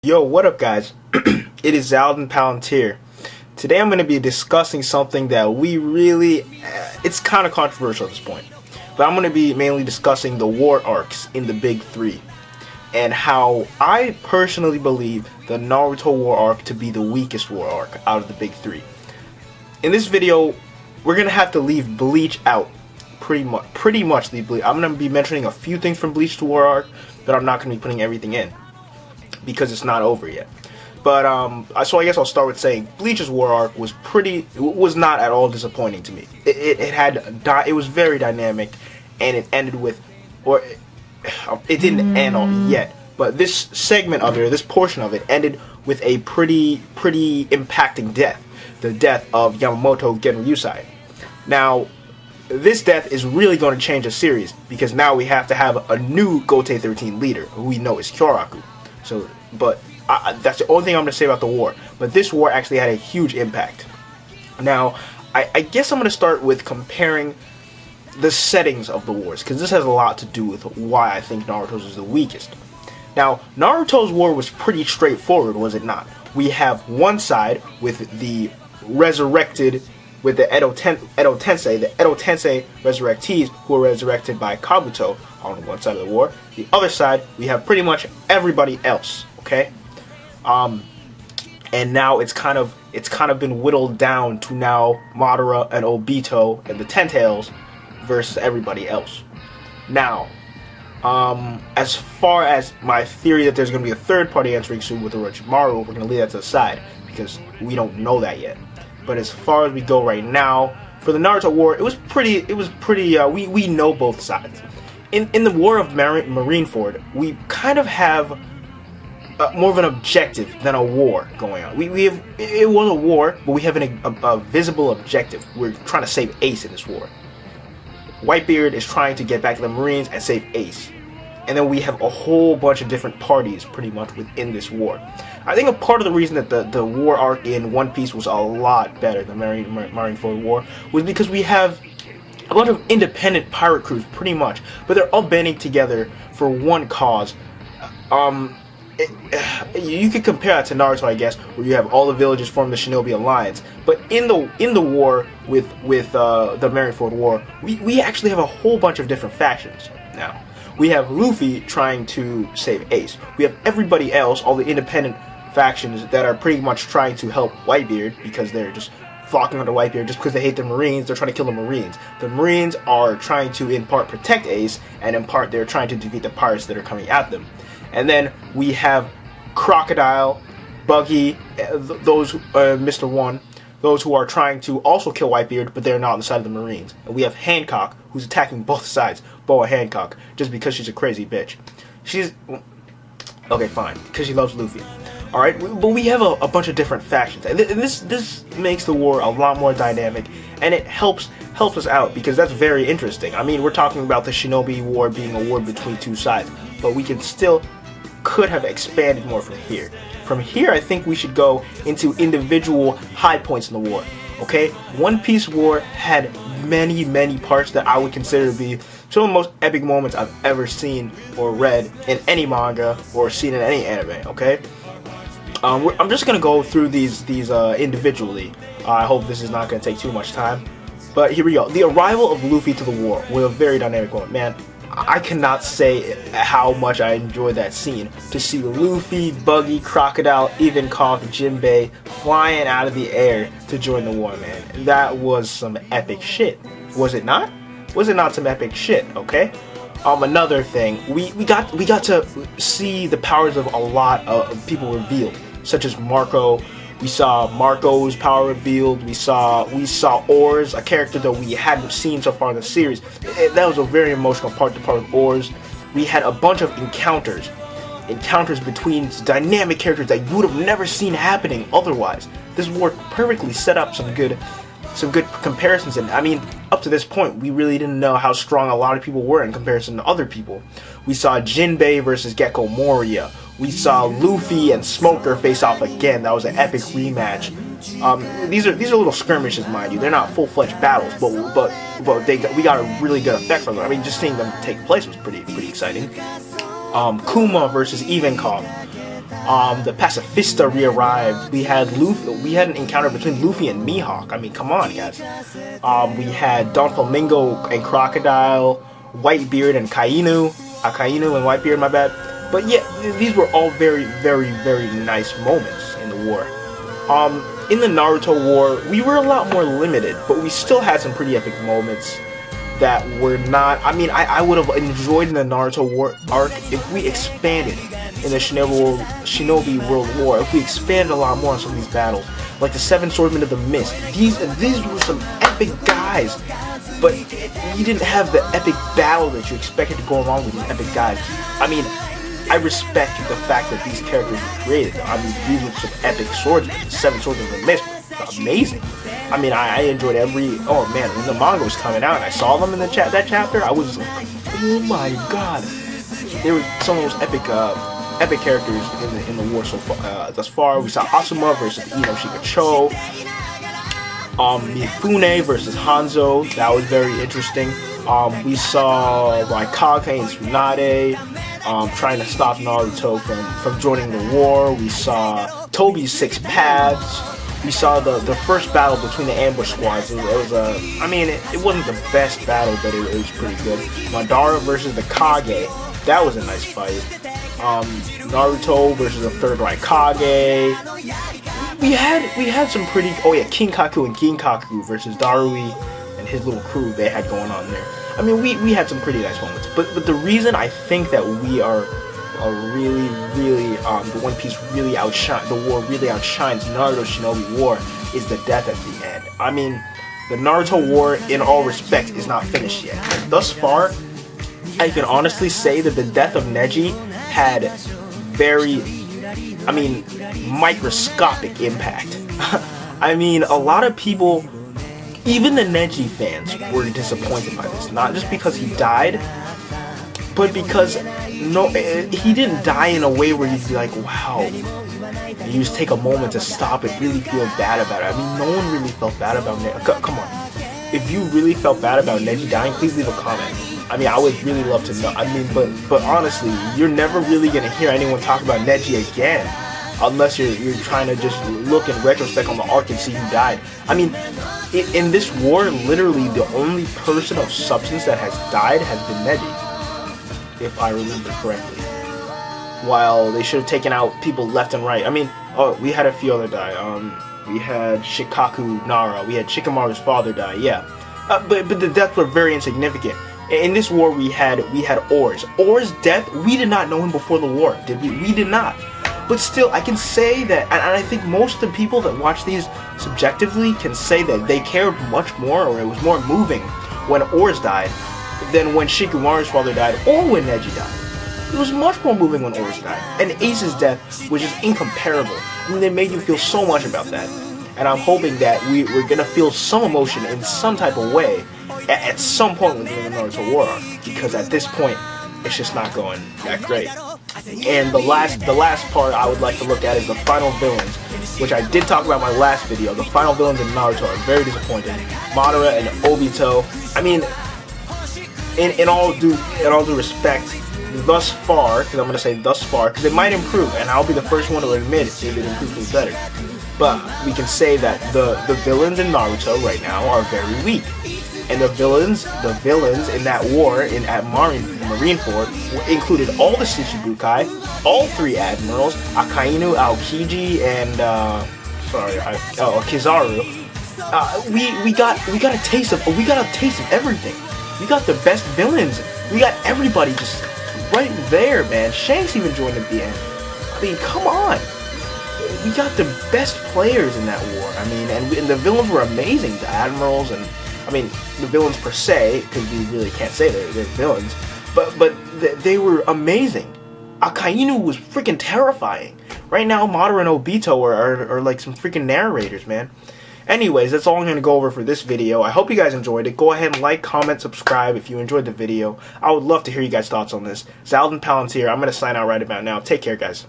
Yo, what up guys? It is Alden Palantir. Today I'm going to be discussing something that it's kind of controversial at this point. But I'm going to be mainly discussing the war arcs in the big three. And how I personally believe the Naruto war arc to be the weakest war arc out of the big three. In this video, we're going to have to leave Bleach out. Pretty much leave Bleach. I'm going to be mentioning a few things from Bleach to war arc, but I'm not going to be putting everything in, because it's not over yet. But so I guess I'll start with saying Bleach's war arc was not at all disappointing to me. It was very dynamic, and it ended with, or it didn't end all yet, but this segment of it, or this portion of it, ended with a pretty impacting death, the death of Yamamoto Genryusai. Now, this death is really going to change the series, because now we have to have a new Gotei 13 leader, who we know is Kyoraku. So, but that's the only thing I'm going to say about the war. But this war actually had a huge impact. Now, I guess I'm going to start with comparing the settings of the wars, because this has a lot to do with why I think Naruto's is the weakest. Now, Naruto's war was pretty straightforward, was it not? We have one side with the resurrected, with the Edo Tensei, the Edo Tensei resurrectees who were resurrected by Kabuto on one side of the war. The other side, we have pretty much everybody else, okay? And now it's kind of been whittled down to now Madara and Obito and the Ten Tails versus everybody else. Now, as far as my theory that there's going to be a third party entering soon with Orochimaru, we're going to leave that to the side because we don't know that yet. But as far as we go right now, for the Naruto war, we know both sides. In the war of Marineford, we kind of have more of an objective than a war going on. It was a war, but we have a visible objective. We're trying to save Ace in this war. Whitebeard is trying to get back to the Marines and save Ace. And then we have a whole bunch of different parties pretty much within this war. I think a part of the reason that the war arc in One Piece was a lot better than Marineford War was because we have a lot of independent pirate crews pretty much, but they're all banding together for one cause. You could compare that to Naruto, I guess, where you have all the villages form the Shinobi Alliance. But in the war with the Marineford War, we actually have a whole bunch of different factions now. We have Luffy trying to save Ace. We have everybody else, all the independent factions that are pretty much trying to help Whitebeard because they're just flocking under Whitebeard just because they hate the Marines. They're trying to kill the Marines. The Marines are trying to, in part, protect Ace, and in part, they're trying to defeat the pirates that are coming at them. And then we have Crocodile, Buggy, Mr. One, those who are trying to also kill Whitebeard, but they're not on the side of the Marines. And we have Hancock, who's attacking both sides, Boa Hancock, just because she's a crazy bitch. Okay, fine, because she loves Luffy. Alright, but we have a bunch of different factions, and this makes the war a lot more dynamic, and it helps us out, because that's very interesting. I mean, we're talking about the Shinobi War being a war between two sides, but we could have expanded more from here. From here, I think we should go into individual high points in the war. Okay, One Piece War had many parts that I would consider to be some of the most epic moments I've ever seen or read in any manga or seen in any anime. Okay, I'm just gonna go through these individually. I hope this is not gonna take too much time, but here we go. The arrival of Luffy to the war was a very dynamic moment, man. I cannot say how much I enjoyed that scene. To see Luffy, Buggy, Crocodile, Ivankov, Jinbei flying out of the air to join the war, man. That was some epic shit. Was it not? Was it not some epic shit, okay? Another thing, we got to see the powers of a lot of people revealed, such as Marco. We saw Marco's power revealed. We saw Oars, a character that we hadn't seen so far in the series. That was a very emotional part of Oars. We had a bunch of encounters between dynamic characters that you would have never seen happening otherwise. This war perfectly set up some good comparisons, and I mean, up to this point, we really didn't know how strong a lot of people were in comparison to other people. We saw Jinbei versus Gecko Moria. We saw Luffy and Smoker face off again. That was an epic rematch. These are little skirmishes, mind you. They're not full-fledged battles, but we got a really good effect from them. I mean, just seeing them take place was pretty exciting. Kuma versus Ivankov. The Pacifista re-arrived. We had an encounter between Luffy and Mihawk. I mean, come on, guys. We had Don Flamingo and Crocodile, Whitebeard and Kainu. Kainu and Whitebeard, my bad. But yeah, these were all very, very, very nice moments in the war. In the Naruto war, we were a lot more limited, but we still had some pretty epic moments that were not... I mean, I would have enjoyed in the Naruto war arc if we expanded in the Shinobi World War, if we expanded a lot more on some of these battles, like the Seven Swordsmen of the Mist. These were some epic guys, but you didn't have the epic battle that you expected to go along with these epic guys. I mean, I respect the fact that these characters were created. I mean, these were some epic swordsmen. The Seven Swordsmen of the Mist were amazing. I mean, I enjoyed every... Oh man, when the manga was coming out and I saw them in the that chapter, I was like, oh my god. They were some of those epic characters in the war so far. Thus far, we saw Asuma versus Ino Shikacho. Mifune versus Hanzo. That was very interesting. We saw Raikage and Tsunade trying to stop Naruto from joining the war. We saw Tobi's 6 paths. We saw the first battle between the ambush squads. It was I mean, it wasn't the best battle, but it was pretty good. Madara versus the Kage. That was a nice fight. Naruto versus the third Raikage. We had some pretty... Oh yeah, Kinkaku and Ginkaku versus Darui and his little crew they had going on there. I mean, we had some pretty nice moments. But the reason I think that we are really, the One Piece really outshines, the war really outshines Naruto Shinobi War is the death at the end. I mean, the Naruto War, in all respects, is not finished yet. Thus far, I can honestly say that the death of Neji had very, I mean, microscopic impact. I mean, a lot of people, even the Neji fans, were disappointed by this. Not just because he died, but because he didn't die in a way where you'd be like, wow. You just take a moment to stop and really feel bad about it. I mean, no one really felt bad about Neji. Come on. If you really felt bad about Neji dying, please leave a comment. I mean, I would really love to know. I mean, but honestly, you're never really gonna hear anyone talk about Neji again, unless you're trying to just look in retrospect on the arc and see who died. I mean, in this war, literally the only person of substance that has died has been Neji, if I remember correctly. While they should have taken out people left and right. I mean, oh, we had a few other die. We had Shikaku Nara. We had Shikamaru's father die. Yeah, but the deaths were very insignificant. In this war, we had Oars. Oars' death, we did not know him before the war, did we? We did not. But still, I can say that, and I think most of the people that watch these subjectively can say that they cared much more, or it was more moving when Oars died than when Shikamaru's father died or when Neji died. It was much more moving when Oars died. And Ace's death was just incomparable. I mean, they made you feel so much about that. And I'm hoping that we're gonna feel some emotion in some type of way at some point within the Naruto War arc, because at this point it's just not going that great. And the last part I would like to look at is the final villains, which I did talk about in my last video. The final villains in Naruto are very disappointing. Madara and Obito. I mean, in all due respect, thus far, because I'm gonna say thus far, because it might improve, and I'll be the first one to admit if it improves better. But we can say that the villains in Naruto right now are very weak. And the villains in that war at Marineford included all the Shichibukai, all 3 admirals, Akainu, Aokiji, and Kizaru. We got a taste of everything. We got the best villains. We got everybody just right there, man. Shanks even joined at the end. I mean, come on. We got the best players in that war. I mean, and the villains were amazing. The admirals and, I mean, the villains per se, because we really can't say they're villains, but they were amazing. Akainu was freaking terrifying. Right now, Madara and Obito are like some freaking narrators, man. Anyways, that's all I'm going to go over for this video. I hope you guys enjoyed it. Go ahead and like, comment, subscribe if you enjoyed the video. I would love to hear you guys' thoughts on this. Zaldin Palantir, I'm going to sign out right about now. Take care, guys.